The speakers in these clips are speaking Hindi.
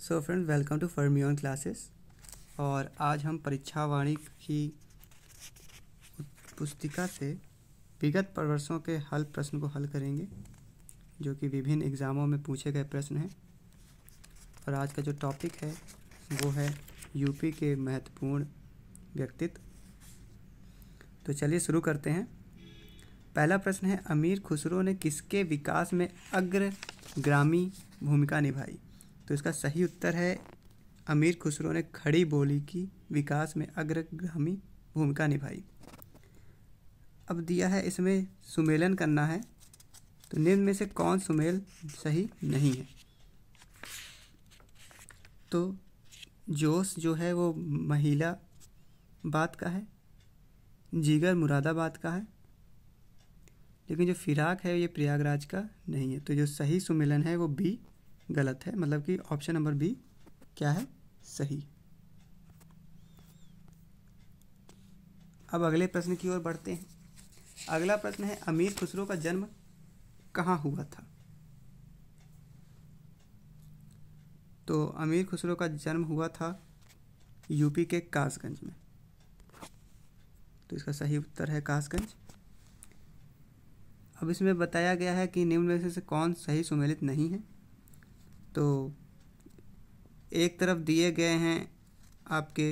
So friends, welcome to Fermion classes. और आज हम परीक्षा वाणी की पुस्तिका से विगत वर्षों के हल प्रश्न को हल करेंगे, जो कि विभिन्न एग्ज़ामों में पूछे गए प्रश्न हैं। और आज का जो टॉपिक है वो है यूपी के महत्वपूर्ण व्यक्तित्व। तो चलिए शुरू करते हैं। पहला प्रश्न है, अमीर खुसरो ने किसके विकास में अग्रगामी भूमिका निभाई? तो इसका सही उत्तर है, अमीर खुसरो ने खड़ी बोली की विकास में अग्रगामी भूमिका निभाई। अब दिया है इसमें सुमेलन करना है, तो निम्न में से कौन सुमेल सही नहीं है? तो जोश जो है वो महिला बात का है, जिगर मुरादाबाद का है, लेकिन जो फिराक है ये प्रयागराज का नहीं है। तो जो सही सुमेलन है वो बी गलत है, मतलब कि ऑप्शन नंबर बी क्या है, सही। अब अगले प्रश्न की ओर बढ़ते हैं। अगला प्रश्न है, अमीर खुसरो का जन्म कहाँ हुआ था? तो अमीर खुसरो का जन्म हुआ था यूपी के कासगंज में। तो इसका सही उत्तर है कासगंज। अब इसमें बताया गया है कि निम्न में से कौन सही सुमेलित नहीं है। तो एक तरफ दिए गए हैं आपके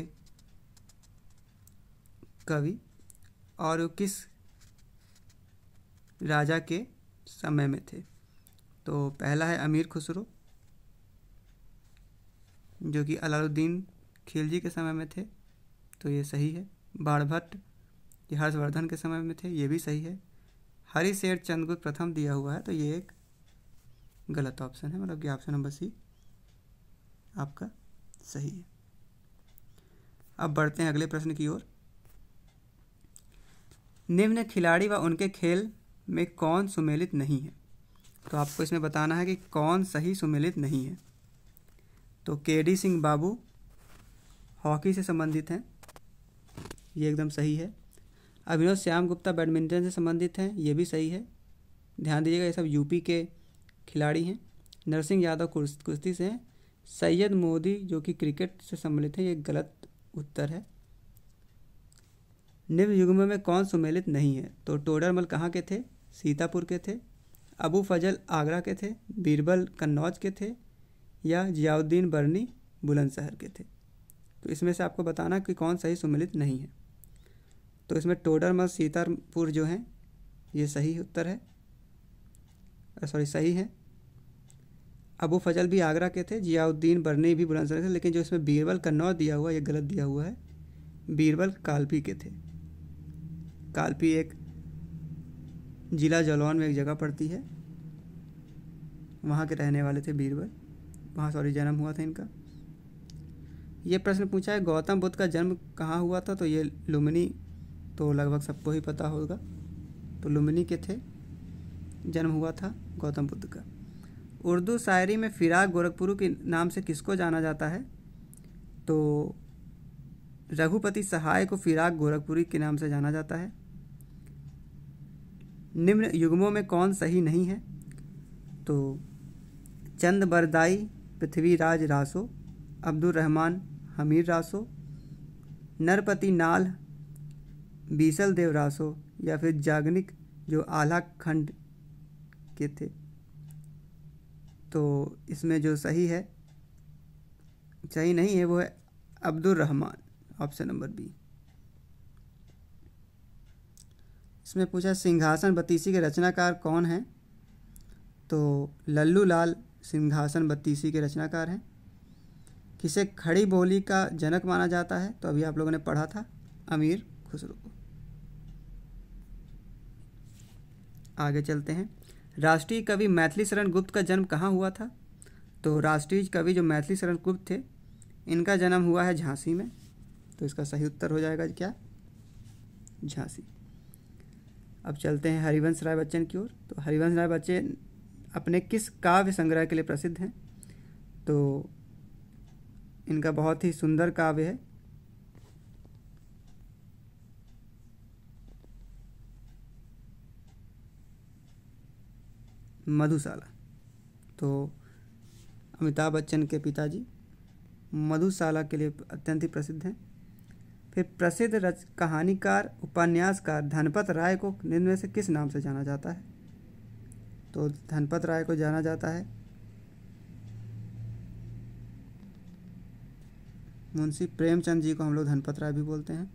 कवि, और वो किस राजा के समय में थे। तो पहला है अमीर खुसरो, जो कि अलाउद्दीन खिलजी के समय में थे, तो ये सही है। बाणभट्ट ये हर्षवर्धन के समय में थे, ये भी सही है। हरिशेर चंद्रगुप्त प्रथम दिया हुआ है, तो ये एक गलत ऑप्शन है, मतलब कि ऑप्शन नंबर सी आपका सही है। अब बढ़ते हैं अगले प्रश्न की ओर। निम्न खिलाड़ी व उनके खेल में कौन सुमेलित नहीं है? तो आपको इसमें बताना है कि कौन सही सुमेलित नहीं है। तो केडी सिंह बाबू हॉकी से संबंधित हैं, ये एकदम सही है। अभिनव श्याम गुप्ता बैडमिंटन से संबंधित हैं, ये भी सही है। ध्यान दीजिएगा, ये सब यूपी के खिलाड़ी हैं। नरसिंह यादव कुश्ती से हैं। सैयद मोदी जो कि क्रिकेट से सम्मिलित हैं, ये गलत उत्तर है। निम्न युग्म में कौन सुमेलित नहीं है? तो टोडरमल कहाँ के थे? सीतापुर के थे। अबू फजल आगरा के थे। बीरबल कन्नौज के थे, या जियाउद्दीन बर्नी बुलंदशहर के थे। तो इसमें से आपको बताना कि कौन सही सुमेलित नहीं है। तो इसमें टोडरमल सीतापुर जो हैं ये सही उत्तर है, सही है। अबू फजल भी आगरा के थे, जियाउद्दीन बर्नी भी बुलंदशहर थे, लेकिन जो इसमें बीरबल कन्नौज दिया हुआ है ये गलत दिया हुआ है। बीरबल कालपी के थे। कालपी एक जिला जलौन में एक जगह पड़ती है, वहाँ के रहने वाले थे बीरबल, वहाँ जन्म हुआ था इनका। ये प्रश्न पूछा है, गौतम बुद्ध का जन्म कहाँ हुआ था? तो ये लुम्बिनी, तो लगभग सबको ही पता होगा। तो लुम्बिनी के थे, जन्म हुआ था गौतम बुद्ध का। उर्दू शायरी में फिराक गोरखपुरी के नाम से किसको जाना जाता है? तो रघुपति सहाय को फिराक गोरखपुरी के नाम से जाना जाता है। निम्न युग्मों में कौन सही नहीं है? तो चंद बरदाई पृथ्वीराज रासो, अब्दुल रहमान हमीर रासो, नरपति नाल बीसल देव रासो, या फिर जागनिक जो आला खंड के थे। तो इसमें जो सही है, सही नहीं है, वो है Abdul Rahman, option number B. इसमें पूछा सिंहासन बत्तीसी के रचनाकार कौन हैं? तो लल्लू लाल सिंहासन बत्तीसी के रचनाकार हैं। किसे खड़ी बोली का जनक माना जाता है? तो अभी आप लोगों ने पढ़ा था, अमीर खुसरो को। आगे चलते हैं। राष्ट्रीय कवि मैथिली शरण गुप्त का जन्म कहाँ हुआ था? तो राष्ट्रीय कवि जो मैथिली शरण गुप्त थे, इनका जन्म हुआ है झांसी में। तो इसका सही उत्तर हो जाएगा क्या, झांसी। अब चलते हैं हरिवंश राय बच्चन की ओर। तो हरिवंश राय बच्चन अपने किस काव्य संग्रह के लिए प्रसिद्ध हैं? तो इनका बहुत ही सुंदर काव्य है मधुशाला। तो अमिताभ बच्चन के पिताजी मधुशाला के लिए अत्यंत ही प्रसिद्ध हैं। फिर प्रसिद्ध कहानीकार उपन्यासकार धनपत राय को निम्न में से किस नाम से जाना जाता है? तो धनपत राय को जाना जाता है मुंशी प्रेमचंद जी को हम लोग धनपत राय भी बोलते हैं,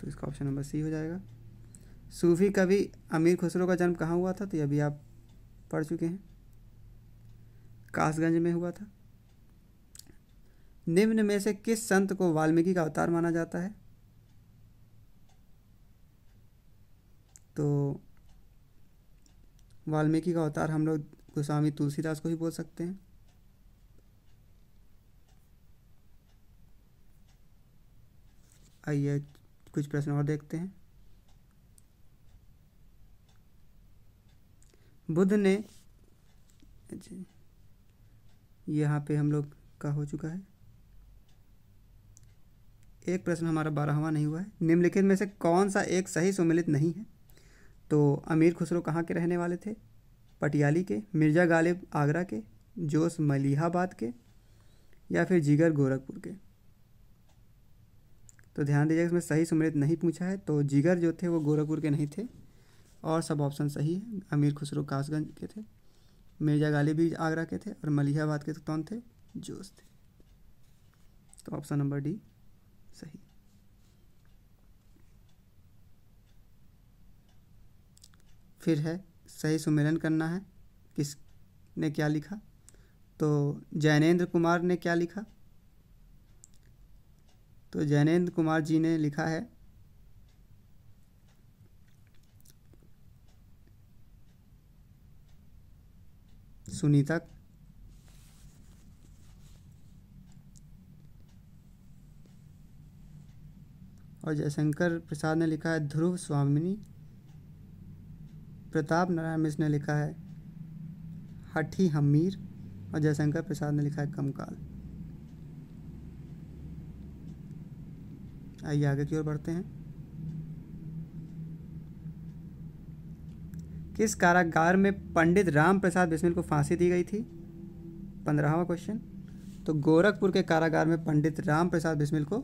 तो इसका ऑप्शन नंबर सी हो जाएगा। सूफी कवि अमीर खुसरो का जन्म कहाँ हुआ था? तो ये अभी आप पढ़ चुके हैं, कासगंज में हुआ था। निम्न में से किस संत को वाल्मीकि का अवतार माना जाता है? तो वाल्मीकि का अवतार हम लोग गोस्वामी तुलसीदास को ही बोल सकते हैं। आइए कुछ प्रश्न और देखते हैं। बुद्ध ने, यहाँ पे हम लोग का हो चुका है। एक प्रश्न हमारा 12वां नहीं हुआ है। निम्नलिखित में से कौन सा एक सही सुमेलित नहीं है? तो अमीर खुसरो कहाँ के रहने वाले थे? पटियाली के, मिर्ज़ा गालिब आगरा के, जोश मलिहाबाद के, या फिर जिगर गोरखपुर के? तो ध्यान दीजिएगा, इसमें सही सुमेलित नहीं पूछा है, तो जिगर जो थे वो गोरखपुर के नहीं थे और सब ऑप्शन सही है। अमीर खुसरो कासगंज के थे, मिर्ज़ा गालिब भी आगरा के थे और मलिहाबाद के कौन थे? जोश थे। तो ऑप्शन नंबर डी सही। फिर है सही सुमेलन करना है, किसने क्या लिखा? तो जैनेन्द्र कुमार ने क्या लिखा? तो जैनेन्द्र कुमार जी ने लिखा है सुनीता, और जयशंकर प्रसाद ने लिखा है ध्रुव स्वामिनी, प्रताप नारायण मिश्र ने लिखा है हठी हमीर, और जयशंकर प्रसाद ने लिखा है कमकाल। आइए आगे की ओर बढ़ते हैं। किस कारागार में पंडित राम प्रसाद बिस्मिल को फांसी दी गई थी? 15वां क्वेश्चन। तो गोरखपुर के कारागार में पंडित राम प्रसाद बिस्मिल को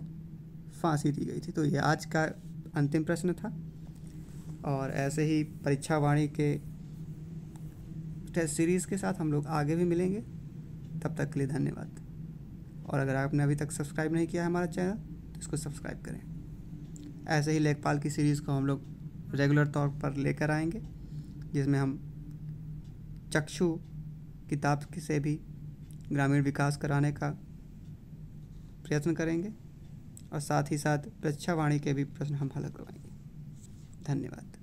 फांसी दी गई थी। तो ये आज का अंतिम प्रश्न था, और ऐसे ही परीक्षा वाणी के टेस्ट सीरीज़ के साथ हम लोग आगे भी मिलेंगे। तब तक के लिए धन्यवाद। और अगर आपने अभी तक सब्सक्राइब नहीं किया है हमारा चैनल, तो इसको सब्सक्राइब करें। ऐसे ही लेखपाल की सीरीज़ को हम लोग रेगुलर तौर पर लेकर आएंगे, जिसमें हम चक्षु किताब से भी ग्रामीण विकास कराने का प्रयत्न करेंगे, और साथ ही साथ परीक्षा वाणी के भी प्रश्न हम हल करवाएंगे। धन्यवाद।